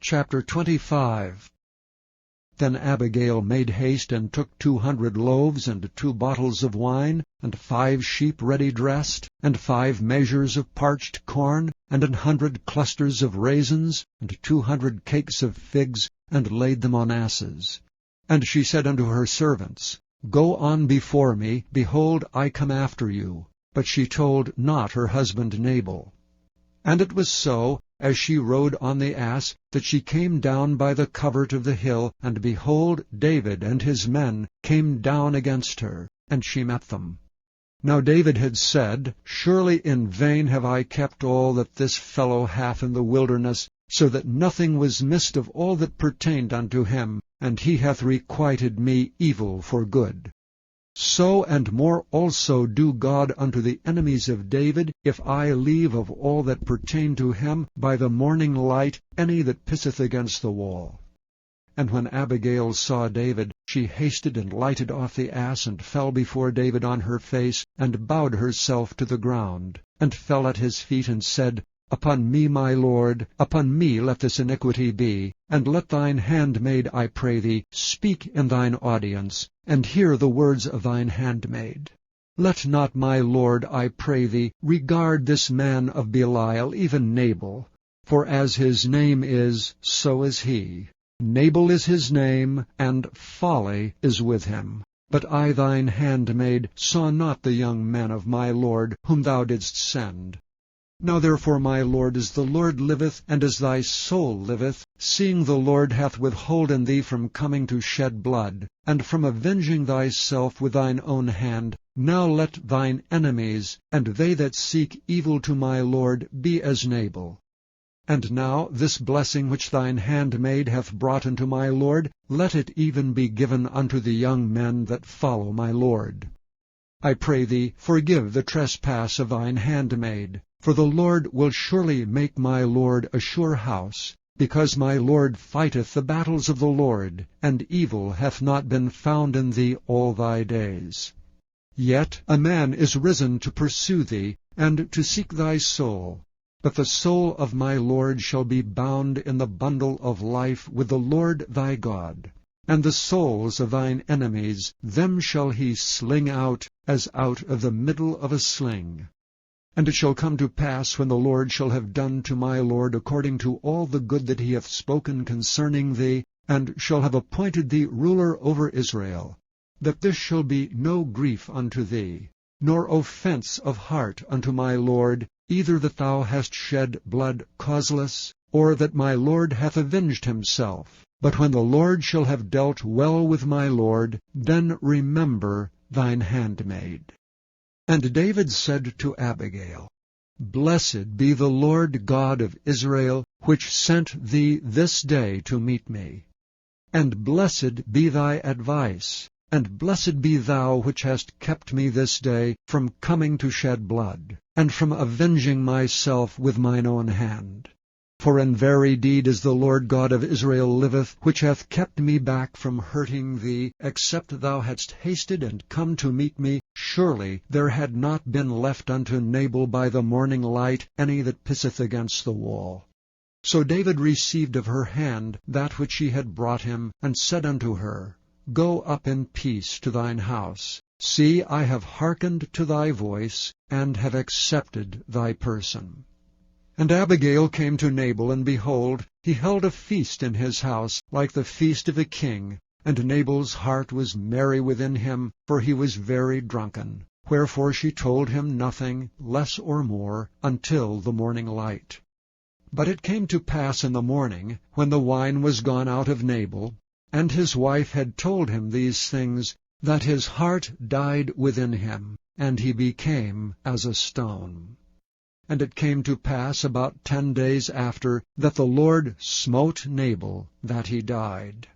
Chapter 25. Then Abigail made haste and took 200 loaves and 2 bottles of wine, and 5 sheep ready dressed, and 5 measures of parched corn, and 100 clusters of raisins, and 200 cakes of figs, and laid them on asses. And she said unto her servants, Go on before me, behold, I come after you. But she told not her husband Nabal. And it was so, as she rode on the ass, that she came down by the covert of the hill, and behold, David and his men came down against her, and she met them. Now David had said, Surely in vain have I kept all that this fellow hath in the wilderness, so that nothing was missed of all that pertained unto him, and he hath requited me evil for good. So and more also do God unto the enemies of David, if I leave of all that pertain to him by the morning light any that pisseth against the wall. And when Abigail saw David, she hasted and lighted off the ass, and fell before David on her face, and bowed herself to the ground, and fell at his feet, and said, Upon me, my lord, upon me let this iniquity be, and let thine handmaid, I pray thee, speak in thine audience, and hear the words of thine handmaid. Let not my lord, I pray thee, regard this man of Belial, even Nabal, for as his name is, so is he. Nabal is his name, and folly is with him. But I thine handmaid saw not the young men of my lord, whom thou didst send. Now therefore, my lord, as the Lord liveth, and as thy soul liveth, seeing the Lord hath withholden thee from coming to shed blood, and from avenging thyself with thine own hand, now let thine enemies, and they that seek evil to my lord, be as Nabal. And now this blessing which thine handmaid hath brought unto my lord, let it even be given unto the young men that follow my lord. I pray thee, forgive the trespass of thine handmaid. For the Lord will surely make my lord a sure house, because my lord fighteth the battles of the Lord, and evil hath not been found in thee all thy days. Yet a man is risen to pursue thee, and to seek thy soul. But the soul of my lord shall be bound in the bundle of life with the Lord thy God. And the souls of thine enemies, them shall he sling out, as out of the middle of a sling. And it shall come to pass, when the Lord shall have done to my lord according to all the good that he hath spoken concerning thee, and shall have appointed thee ruler over Israel, that this shall be no grief unto thee, nor offense of heart unto my lord, either that thou hast shed blood causeless, or that my lord hath avenged himself. But when the Lord shall have dealt well with my lord, then remember thine handmaid. And David said to Abigail, Blessed be the Lord God of Israel, which sent thee this day to meet me. And blessed be thy advice, and blessed be thou which hast kept me this day from coming to shed blood, and from avenging myself with mine own hand. For in very deed as the Lord God of Israel liveth, which hath kept me back from hurting thee, except thou hadst hasted and come to meet me, surely there had not been left unto Nabal by the morning light any that pisseth against the wall. So David received of her hand that which she had brought him, and said unto her, Go up in peace to thine house. See, I have hearkened to thy voice, and have accepted thy person. And Abigail came to Nabal, and behold, he held a feast in his house, like the feast of a king. And Nabal's heart was merry within him, for he was very drunken. Wherefore she told him nothing, less or more, until the morning light. But it came to pass in the morning, when the wine was gone out of Nabal, and his wife had told him these things, that his heart died within him, and he became as a stone. And it came to pass about 10 days after, that the Lord smote Nabal, that he died.